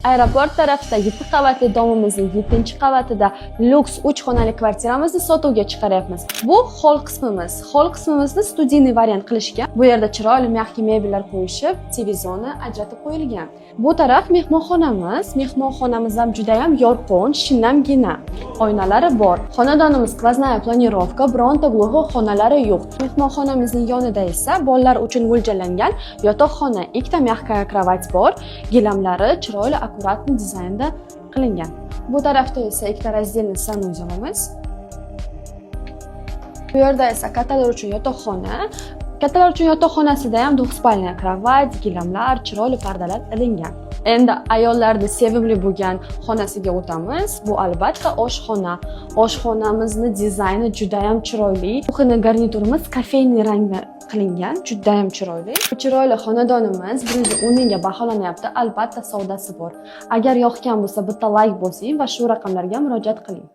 Aeroport tarafda 7 qavatli domimizning 7-qavatida lyuks 3 xonali kvartiramizni sotuvga chiqaryapmiz. Bu hol qismimiz. Hol qismimizni studiyniy variant qilishgan. Bu yerda chiroyli mexki mebellar qo'yishib, TV zona ajratib qo'yilgan. Bu taraf mehmonxonamiz. Mehmonxonamiz ham juda ham yorqin, shinamgina. Oynalari bor. Xonadonimiz skvozная planirovka, bironta glug'i xonalari yo'q. Mehmonxonamizning yonida esa bolalar uchun mo'ljallangan yotoqxona, ikkita mexkaya krovat bor. Gilamlari chiroyli akkuratni dizaynda qilingan. Bu tarafda esa ikkita razdelni sanuzelimiz. Bu yerda esa kattalar uchun yotoqxona. Kattalar uchun yotoqxonasida ham двухспальная kровать, gilamlar, chiroyli pardalar ilingan. Endi ayollarning sevimli bo'lgan xonasiga o'tamiz. Bu albatta oshxona. Oshxonamizni dizayni juda ham chiroyli. Kuxna garniturimiz kafeyniy rangda qilingan, juda ham chiroyli. Bu chiroyli xonadonimiz 110 ga baholanyapti. Albatta savdosi bor. Agar yoqgan bo'lsa, bitta like bosing va shu raqamlarga murojaat qiling.